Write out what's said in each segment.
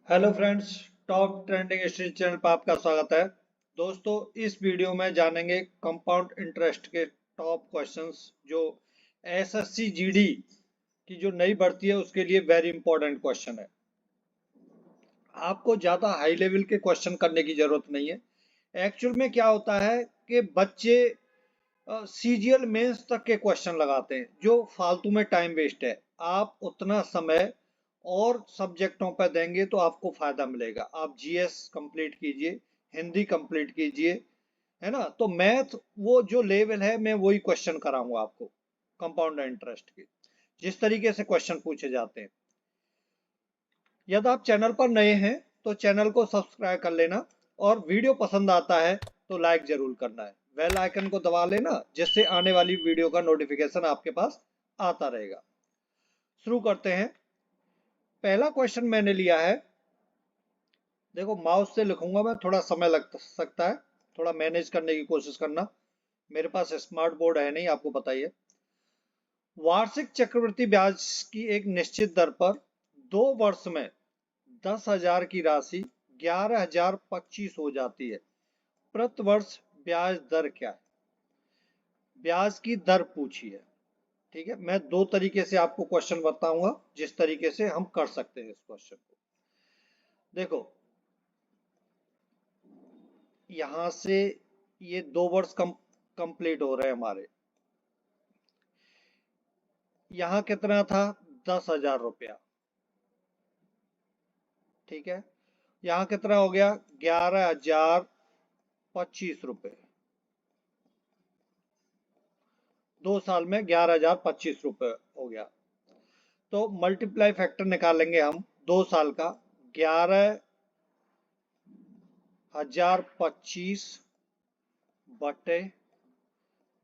Hello friends, top trending study channel पर आपका स्वागत है। दोस्तों, इस वीडियो में जानेंगे कंपाउंड इंटरेस्ट के टॉप क्वेश्चंस जो एसएससी जीडी की जो नई भर्ती है उसके लिए वेरी इंपॉर्टेंट क्वेश्चन है। आपको ज़्यादा हाई लेवल के क्वेश्चन करने की ज़रूरत नहीं है। एक्चुअल में क्या होता है कि बच्चे सीजीएल मेंस तक के क्वेश्चन लगाते हैं जो फालतू में टाइम वेस्ट है। आप उतना समय और सब्जेक्टों पर देंगे तो आपको फायदा मिलेगा। आप जीएस कंप्लीट कीजिए, हिंदी कंप्लीट कीजिए, है ना। तो मैथ वो जो लेवल है मैं वही क्वेश्चन कराऊंगा आपको कंपाउंड इंटरेस्ट के, जिस तरीके से क्वेश्चन पूछे जाते हैं। यदि आप चैनल पर नए हैं तो चैनल को सब्सक्राइब कर लेना और वीडियो पसंद आता है तो लाइक जरूर करना है। बेल आइकन को दबा लेना जिससे आने वाली वीडियो का नोटिफिकेशन आपके पास आता रहेगा। शुरू करते हैं। पहला क्वेश्चन मैंने लिया है, देखो माउस से लिखूंगा मैं, थोड़ा समय लग सकता है, थोड़ा मैनेज करने की कोशिश करना। मेरे पास स्मार्ट बोर्ड है नहीं, आपको पता ही है। वार्षिक चक्रवृद्धि ब्याज की एक निश्चित दर पर 2 वर्ष में 10,000 की राशि 11,025 हो जाती है। प्रति वर्ष ब्याज दर क्या है? ब्याज की दर पूछी है। ठीक है, मैं दो तरीके से आपको क्वेश्चन बताऊंगा जिस तरीके से हम कर सकते हैं इस क्वेश्चन को। देखो, यहां से ये 2 वर्ष कंप्लीट हो रहे हैं हमारे। यहां कितना था? 10,000 रुपया। ठीक है, यहां कितना हो गया? 11,025 रुपये। 2 साल में 11,025 रुपये हो गया। तो मल्टीप्लाई फैक्टर निकालेंगे हम 2 साल का। 11,025 बटे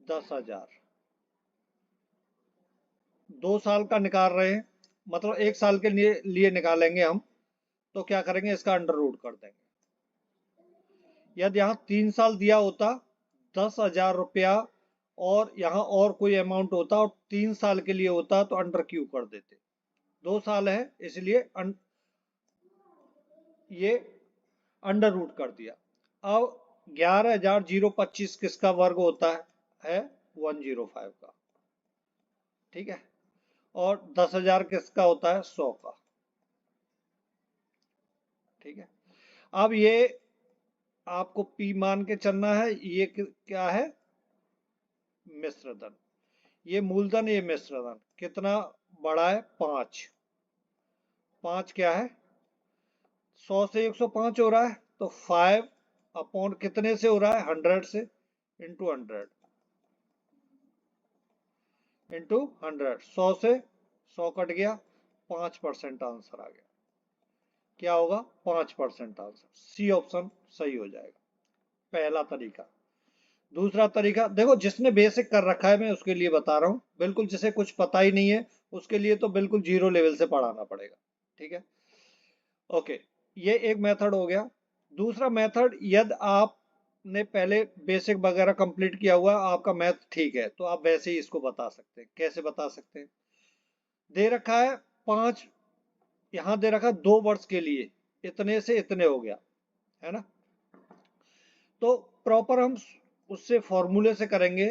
10,000। 2 साल का निकाल रहे हैं, मतलब 1 साल के लिए निकालेंगे हम। तो क्या करेंगे, इसका अंडर रूट कर देंगे। यदि यहाँ 3 साल दिया होता 10,000 रुपया और यहाँ और कोई अमाउंट होता और 3 साल के लिए होता तो अंडर क्यू कर देते। 2 साल है इसलिए ये अंडर रूट कर दिया। अब 11,025 किसका वर्ग होता है 105 का। ठीक है, और 10,000 किसका होता है? 100 का। ठीक है, अब ये आपको पी मान के चलना है। ये क्या है? मिश्र धन। ये मूलधन, ये मिश्र धन। कितना बड़ा है? 5। 5 क्या है? 100 से 105 हो रहा है तो 5 अपॉन कितने से हो रहा है? 100 से। Into 100 into 100। 100 से 100 कट गया, 5% आंसर आ गया। क्या होगा? 5% आंसर। सी ऑप्शन सही हो जाएगा। पहला तरीका। दूसरा तरीका देखो, जिसने बेसिक कर रखा है मैं उसके लिए बता रहा हूं। बिल्कुल जिसे कुछ पता ही नहीं है उसके लिए तो बिल्कुल जीरो लेवल से पढ़ाना पड़ेगा। ठीक है, ओके, ये एक मेथड हो गया। दूसरा मेथड, यदि आपने पहले बेसिक वगैरह कंप्लीट किया हुआ, आपका मैथ ठीक है, तो आप वैसे ही इसको बता सकते हैं। कैसे बता सकते हैं? दे रखा है 5, यहां दे रखा है 2 वर्ष के लिए इतने से इतने हो गया, है ना। तो प्रॉपर हम उससे फॉर्मूले से करेंगे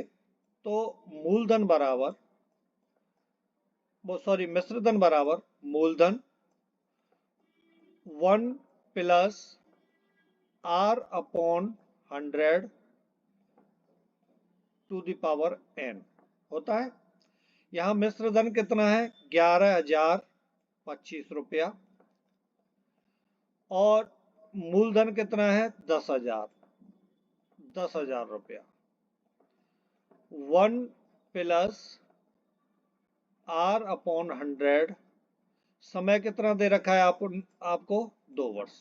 तो मूलधन बराबर, वो सॉरी, मिश्रधन बराबर मूलधन 1 plus R upon 100 to the power n होता है। यहां मिश्र धन कितना है? 11,025 रुपया। और मूलधन कितना है? 10,000। 10,000 रुपया। 1 प्लस आर अपॉन 100। समय कितना दे रखा है आपको? 2 वर्ष।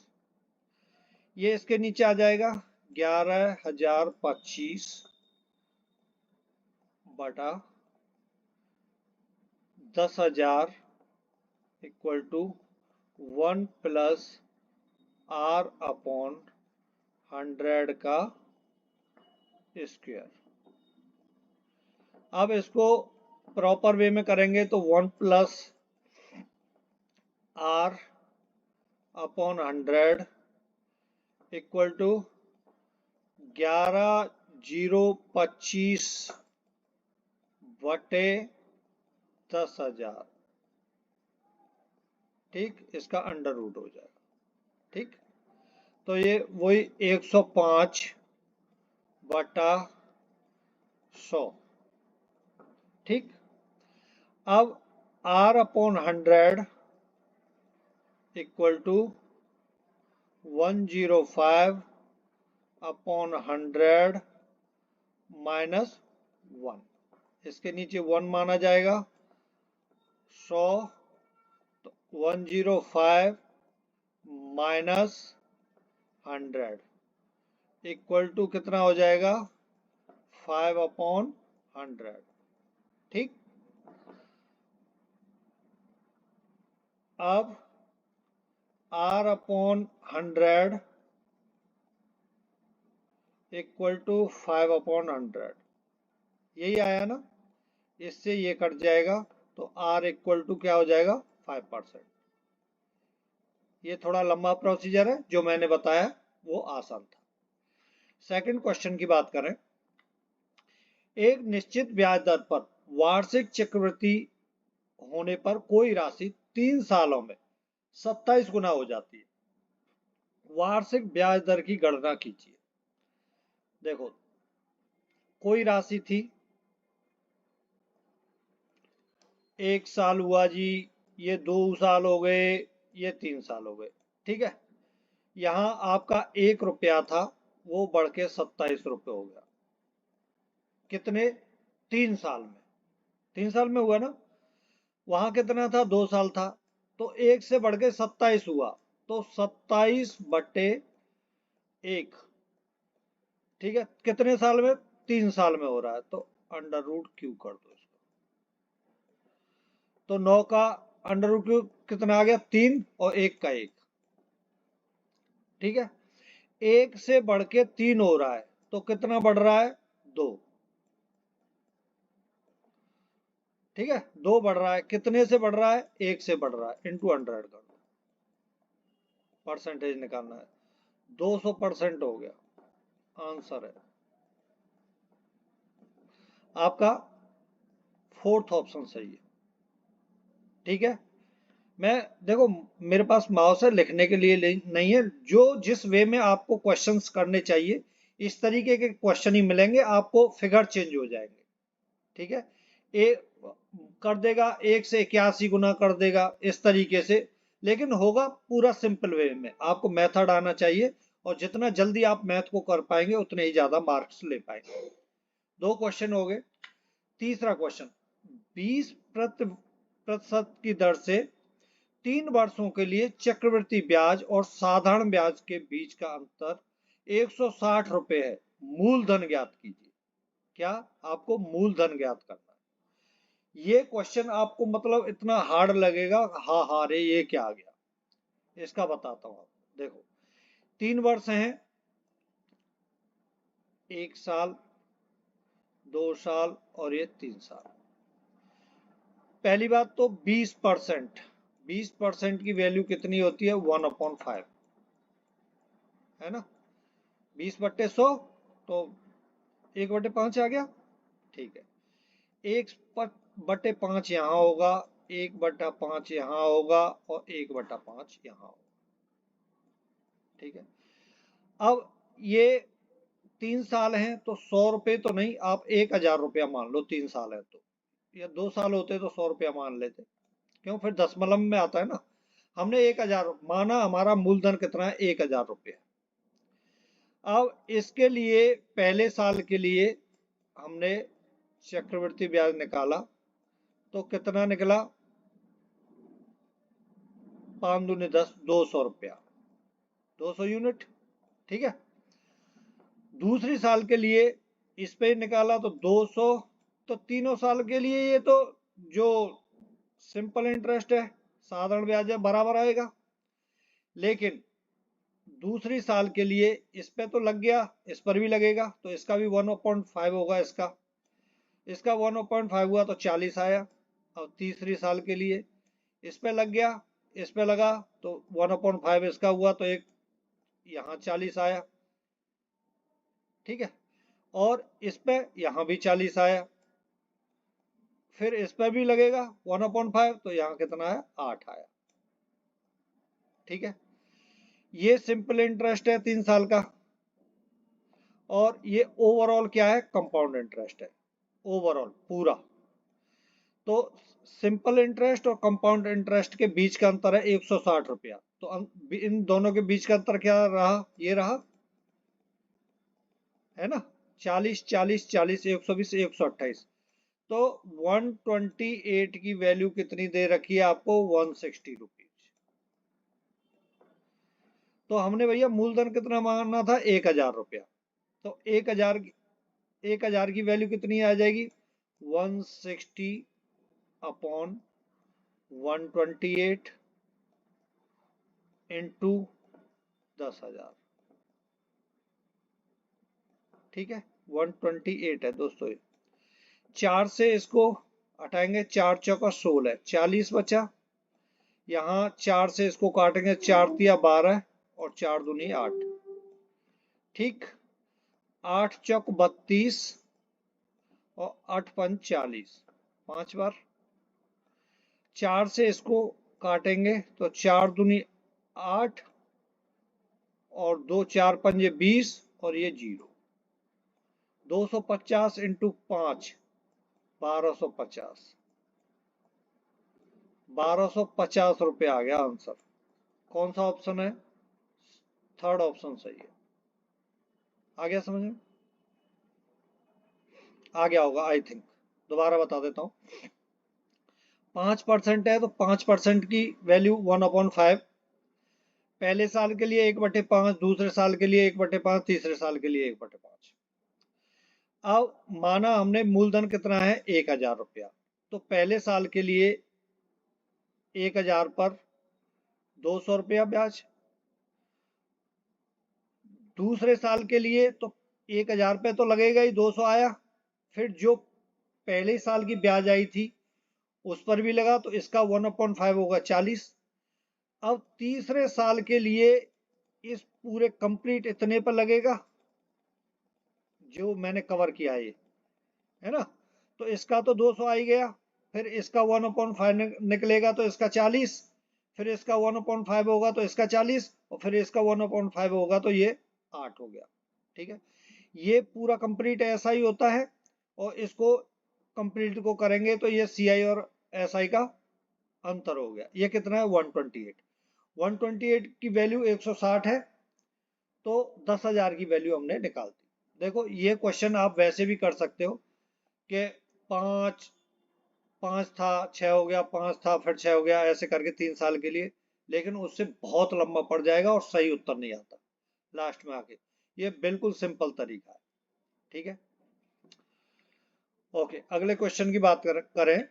ये इसके नीचे आ जाएगा 11,025 बटा 10,000 equal to 1 plus R upon 100 का स्क्वायर। अब इसको प्रॉपर वे में करेंगे तो 1 plus R upon 100 equal to 11,025 बटे 10,000। ठीक, इसका अंडर रूट हो जाएगा। ठीक, तो ये वही 105 बटा 100। ठीक, अब r upon 100 equal to 105 upon 100 minus 1। इसके नीचे 1 माना जाएगा। 100 तो 105 माइनस 100 इक्वल टू कितना हो जाएगा? 5 अपॉन 100। ठीक, अब r upon 100 equal to 5 upon 100, यही आया ना? इससे ये कट जाएगा तो r इक्वल टू क्या हो जाएगा? 5%। ये थोड़ा लंबा प्रोसीजर है, जो मैंने बताया वो आसान था। सेकंड क्वेश्चन की बात करें। एक निश्चित ब्याज दर पर वार्षिक चक्रवृद्धि होने पर कोई राशि 3 सालों में 27 गुना हो जाती है। वार्षिक ब्याज दर की गणना कीजिए। देखो, कोई राशि थी, 1 साल हुआ जी, ये 2 साल हो गए, ये 3 साल हो गए। ठीक है, यहां आपका 1 रुपया था, वो बढ़ के 27 रुपये हो गया। कितने? 3 साल में। 3 साल में हुआ ना? वहां कितना था? 2 साल था, तो 1 से बढ़ के 27 हुआ, तो 27 बटे 1। ठीक है, कितने साल में? 3 साल में हो रहा है, तो अंडर रूट क्यू कर दो इसको। तो 9 का अंडर रूट क्यू कितना आ गया? 3 और 1 का 1। ठीक है, 1 से बढ़ के 3 हो रहा है, तो कितना बढ़ रहा है? 2। ठीक है, 2 बढ़ रहा है। कितने से बढ़ रहा है? 1 से बढ़ रहा है, इंटू 100 कर दो। परसेंटेज निकालना है, 200% हो गया। आंसर है आपका फोर्थ ऑप्शन सही है। ठीक है, मैं देखो, मेरे पास माउस है, लिखने के लिए नहीं है। जो जिस वे में आपको क्वेश्चंस करने चाहिए, इस तरीके के क्वेश्चन ही मिलेंगे आपको, फिगर चेंज हो जाएंगे। ठीक है, ए कर देगा 1 से 81 गुना कर देगा, इस तरीके से, लेकिन होगा पूरा सिंपल वे में। आपको मेथड आना चाहिए, और जितना जल्दी आप मैथ को कर पाएंगे उतने ही ज्यादा मार्क्स ले पाएंगे। 2 क्वेश्चन हो गए। तीसरा क्वेश्चन, 20% की दर से 3 वर्षों के लिए चक्रवृद्धि ब्याज और साधारण ब्याज के बीच का अंतर 160 रुपए है। मूलधन ज्ञात कीजिए। क्या? आपको मूलधन ज्ञात करना है। ये क्वेश्चन आपको मतलब इतना हार्ड लगेगा, हाँ हाँ रे ये क्या आ गया। इसका बताता हूं आपको। देखो, 3 वर्ष हैं, 1 साल, 2 साल और ये 3 साल। पहली बात तो 20%, 20% की वैल्यू कितनी होती है? 1/5, है ना? 20/100, तो 1/5 आ गया। ठीक है, 1/5 यहाँ होगा, 1/5 यहाँ होगा, और 1/5 यहाँ होगा। ठीक है, अब ये 3 साल हैं, तो 100 रुपये तो नहीं, आप 1,000 रुपया मान लो। 3 साल है तो, या 2 साल होते तो 100 रुपया मान लेते। क्यों? फिर दशमलव में आता है ना। हमने 1,000 माना, हमारा मूलधन कितना है? 1,000 रुपये। अब इसके लिए पहले साल के लिए हमने चक्रवृद्धि ब्याज निकाला, तो कितना निकला? 5 दूनी 10, 200 रुपया, 200 यूनिट। ठीक है, दूसरी साल के लिए इस पे निकाला तो 200। तो तीनों साल के लिए ये तो जो सिंपल इंटरेस्ट है, साधारण ब्याज है, बराबर आएगा। लेकिन दूसरी साल के लिए इस पे तो लग गया, इस पर भी लगेगा, तो इसका भी 1/5 होगा। इसका 1/5 हुआ तो 40 आया। और तीसरी साल के लिए इस पे लग गया, इस पे लगा तो 1/5 इसका हुआ, तो एक यहाँ 40 आया, ठीक है। और इस पे यहाँ भी 40 आया, फिर इस पे भी लगेगा 1/5, तो यहाँ कितना है, 8 आया, ठीक है। ये सिंपल इंटरेस्ट है 3 साल का, और ये ओवरऑल क्या है, कंपाउंड इंटरेस्ट है, ओवरऑल पूरा। तो सिंपल इंटरेस्ट और कंपाउंड इंटरेस्ट के बीच का अंतर है 160 रुपया। तो इन दोनों के बीच का अंतर क्या रहा, ये रहा, है ना, 40 40 40, 120 128। तो 128 की वैल्यू कितनी दे रखी है आपको, 160 रुपीज। तो हमने भैया मूलधन कितना मांगना था, 1000 रुपया। तो 1000 की वैल्यू कितनी आ जाएगी, 160 अपॉन 128 इंटू 10,000, ठीक है। 128 है दोस्तों। 4 से इसको हटाएंगे, 4 चौका 16, 40 बचा। यहाँ 4 से इसको काटेंगे, 4 तिया 12 और 4 दूनी 8, ठीक। 8 चौक 32 और 8 पंच 40, 5 बार। 4 से इसको काटेंगे तो 4 दूनी 8 और 2 4 पंजे 20 और ये 0। 250 इंटू 5, 1250, 1250 रुपये आ गया आंसर। कौन सा ऑप्शन है, थर्ड ऑप्शन सही है। आ गया समझ में, आ गया होगा आई थिंक। दोबारा बता देता हूं, 5% है तो 5% की वैल्यू 1/5, पहले साल के लिए 1/5, दूसरे साल के लिए 1/5, तीसरे साल के लिए 1/5। अब माना हमने मूलधन कितना है, 1000 रुपया। तो पहले साल के लिए 1000 पर 200 रुपया ब्याज, दूसरे साल के लिए तो 1000 पे तो लगेगा ही, 200 आया, फिर जो पहले साल की ब्याज आई थी उस पर भी लगा, तो इसका 1/5 होगा 40। अब तीसरे साल के लिए इस पूरे कंप्लीट इतने पर लगेगा जो मैंने कवर किया है ना। तो इसका तो 200 आ ही गया, फिर इसका 1/5 निकलेगा तो इसका 40, फिर इसका 1/5 होगा तो इसका 40, और फिर इसका 1/5 होगा तो ये 8 हो गया, ठीक है। ये पूरा कंप्लीट ऐसा ही होता है, और इसको कंप्लीट को करेंगे तो ये CI और SI का अंतर हो गया। ये कितना है, 128। 128 की वैल्यू 160 है, तो 10,000 की वैल्यू हमने निकाल दी। देखो ये क्वेश्चन आप वैसे भी कर सकते हो कि 5 5 था, 6 हो गया, 5 था फिर 6 हो गया, ऐसे करके 3 साल के लिए, लेकिन उससे बहुत लंबा पड़ जाएगा और सही उत्तर नहीं आता लास्ट में आके। ये बिल्कुल सिंपल तरीका है, ठीक है। ओके, अगले क्वेश्चन की बात करें।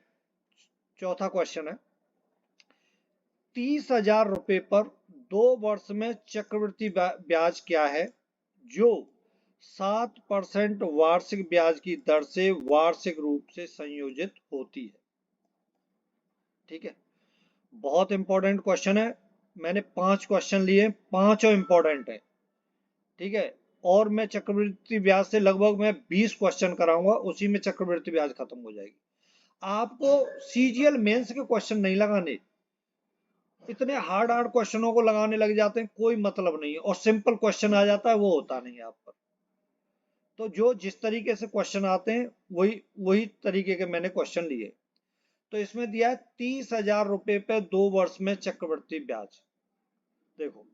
चौथा क्वेश्चन है, 30,000 रुपए पर 2 वर्ष में चक्रवृद्धि ब्याज क्या है जो 7% वार्षिक ब्याज की दर से वार्षिक रूप से संयोजित होती है, ठीक है। बहुत इंपॉर्टेंट क्वेश्चन है। मैंने 5 क्वेश्चन लिए, पांचों इंपॉर्टेंट है, ठीक है। और मैं चक्रवृद्धि ब्याज से लगभग मैं 20 क्वेश्चन कराऊंगा, उसी में चक्रवृद्धि ब्याज खत्म हो जाएगी। आपको CGL मेंस के क्वेश्चन नहीं लगाने, इतने हार्ड हार्ड क्वेश्चनों को लगाने लग जाते हैं, कोई मतलब नहीं है, और सिंपल क्वेश्चन आ जाता है वो होता नहीं है आप पर। तो जो जिस तरीके से क्वेश्चन आते हैं वही वही तरीके के मैंने क्वेश्चन लिए। तो इसमें दिया है 30,000 रुपए पे 2 वर्ष में चक्रवृद्धि ब्याज। देखो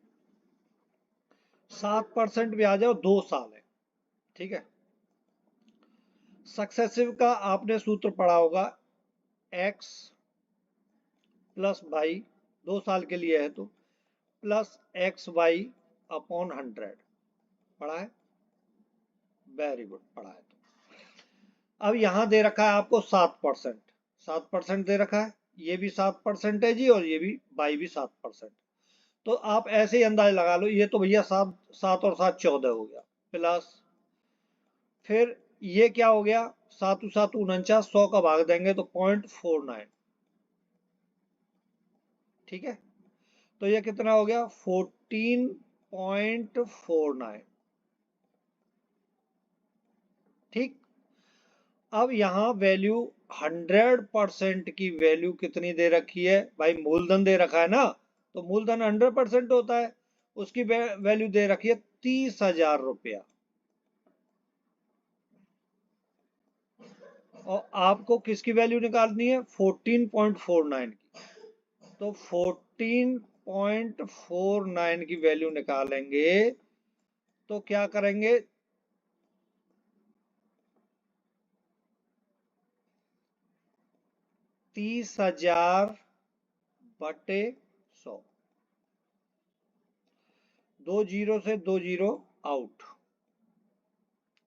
7% ब्याज है और 2 साल है, ठीक है। सक्सेसिव का आपने सूत्र पढ़ा होगा, x प्लस वाई, 2 साल के लिए है तो, प्लस XY अपॉन 100, पढ़ा है, वेरी गुड, पढ़ा है। तो अब यहां दे रखा है आपको 7%, 7% दे रखा है, ये भी 7% है जी, और ये भी y भी 7%। तो आप ऐसे ही अंदाज लगा लो, ये तो भैया 7 7 और 7 14 हो गया, प्लस फिर ये क्या हो गया, 7 7 49, 100 का भाग देंगे तो 0.49, ठीक है। तो ये कितना हो गया 14.49। ठीक, अब यहाँ वैल्यू 100% की वैल्यू कितनी दे रखी है भाई, मूलधन दे रखा है ना, तो मूलधन 100% होता है, उसकी वैल्यू दे रखी है 30,000 रुपया। और आपको किसकी वैल्यू निकालनी है 14.49 की, तो 14.49 की वैल्यू निकालेंगे तो क्या करेंगे, 30,000 बटे 100, 2 जीरो से 2 जीरो आउट।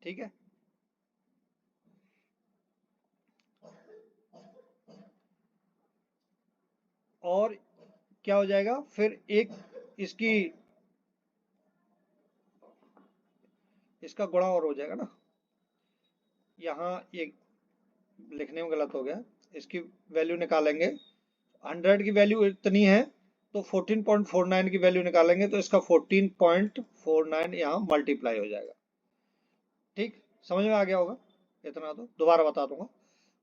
ठीक है, और क्या हो जाएगा फिर एक इसकी इसका गुणा और हो जाएगा ना, यहाँ एक लिखने में गलत हो गया, इसकी वैल्यू निकालेंगे, 100 की वैल्यू इतनी है तो 14.49 की वैल्यू निकालेंगे तो इसका 14.49 यहाँ मल्टीप्लाई हो जाएगा। ठीक, समझ में आ गया होगा, इतना तो दोबारा बता दूंगा,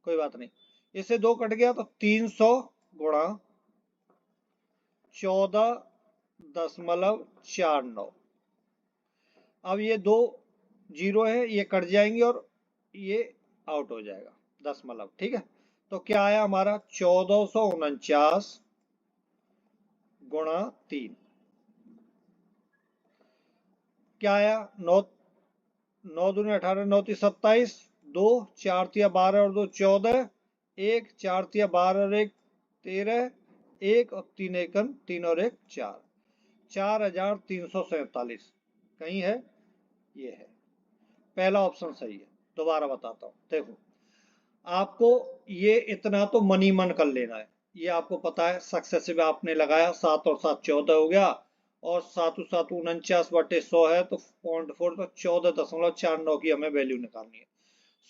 कोई बात नहीं। इससे 2 कट गया तो 300 गुणा 14.49। अब ये 2 जीरो है, ये कट जाएंगे और ये आउट हो जाएगा दशमलव। ठीक है, तो क्या आया हमारा 1449 गुणा 3, क्या आया 9, 9 दूनी 18, 9 तीस 27, 2 4 तिया 12 और 2 14, 1 4 तिया 12 और 1 13, 1 और 3 एकन 3 और 1 4, 4,347 कहीं है, ये है पहला ऑप्शन सही है। दोबारा बताता हूं, देखो आपको ये इतना तो मनी मन कर लेना है, ये आपको पता है सक्सेसिव आपने लगाया, 7 और 7 14 हो गया, और 7 7 49 बटे 100 है तो 0.4, तो 14.49 की हमें वैल्यू निकालनी है।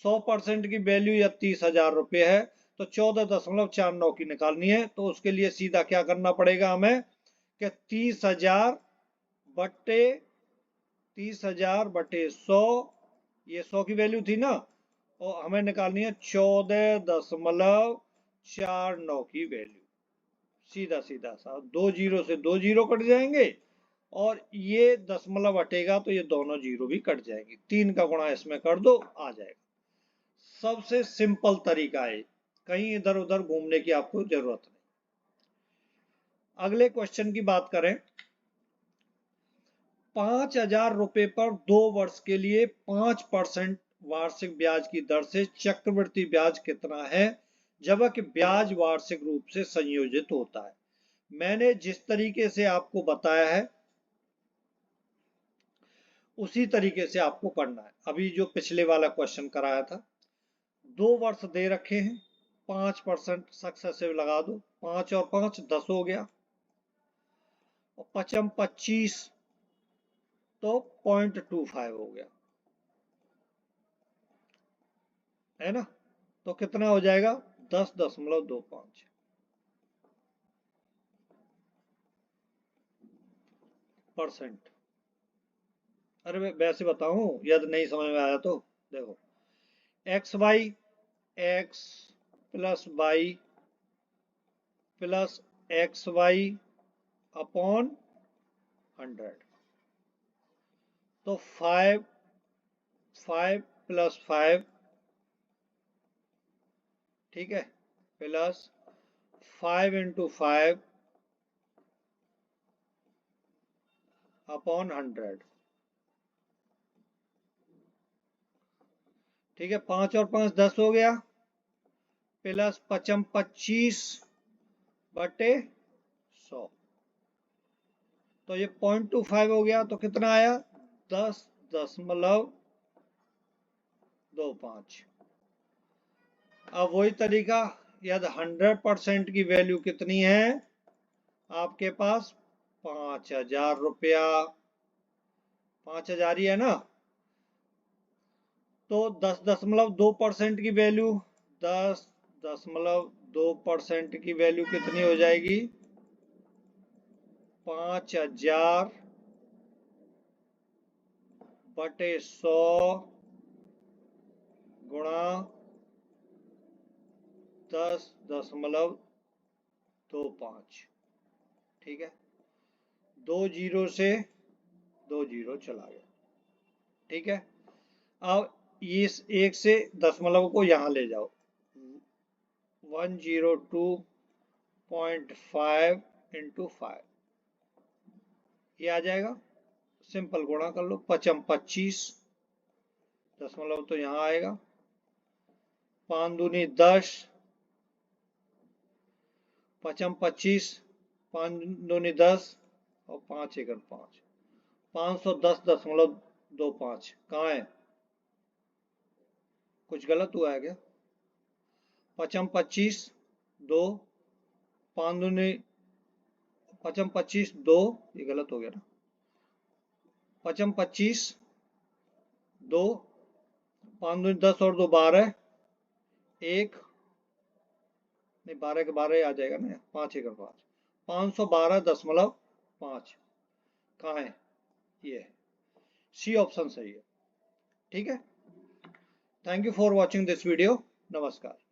100% की वैल्यू या 30,000 रुपये है तो 14.49 की निकालनी है, तो उसके लिए सीधा क्या करना पड़ेगा हमें कि 30,000 बटे 100, ये 100 की वैल्यू थी ना, और हमें निकालनी है 14.49 की वैल्यू। सीधा सीधा सा 2 जीरो से 2 जीरो कट जाएंगे और ये दशमलव हटेगा तो ये दोनों जीरो भी कट जाएंगे, 3 का गुणा इसमें कर दो आ जाएगा। सबसे सिंपल तरीका है, कहीं इधर उधर घूमने की आपको जरूरत नहीं। अगले क्वेश्चन की बात करें, 5,000 रुपए पर 2 वर्ष के लिए 5% वार्षिक ब्याज की दर से चक्रवृद्धि ब्याज कितना है, जबकि ब्याज वार्षिक रूप से संयोजित होता है। मैंने जिस तरीके से आपको बताया है उसी तरीके से आपको करना है। अभी जो पिछले वाला क्वेश्चन कराया था, 2 वर्ष दे रखे हैं, 5% सक्सेसिव लगा दो, 5 और 5 10 हो गया, और 5 25 तो 0.25 हो गया, है ना, तो कितना हो जाएगा 10.25%। अरे वैसे बताऊं यदि नहीं समझ में आया तो देखो, X Y X plus Y plus X Y upon 100, तो 5 प्लस 5, ठीक है, प्लस 5 इंटू 5 अपॉन 100। ठीक है, 5 और 5 10 हो गया, प्लस 5 25 बटे 100, तो ये 0.25 हो गया, तो कितना आया 10.25। अब वही तरीका, यदि 100% की वैल्यू कितनी है आपके पास 5,000 रुपया, 5,000 ही है ना, तो 10.2% की वैल्यू, 10.2% की वैल्यू कितनी हो जाएगी 5000 बटे 100 गुणा 10.25। ठीक है, 2 जीरो से 2 जीरो चला गया। ठीक है, अब इस 1 से दशमलव को यहां ले जाओ, 102.5 इंटू 5 ये आ जाएगा। सिंपल गुणा कर लो, 5 25, दशमलव तो यहां आएगा, 5 दूनी 10, 5 25, 5 दूनी 10 और 5 एकड़ 5, 510.25 कहाँ है? कुछ गलत हुआ है क्या? 5 25 2, 5 दूनी 5 25 2, ये गलत हो गया ना, 5 25 2, 5 दूनी 10 और 2 12, 1 नहीं 12 के 12 आ जाएगा ना, 5 एकड़ 5, 512.5 कहाँ है? ये सी ऑप्शन सही है। ठीक है, thank you for watching this video. नमस्कार।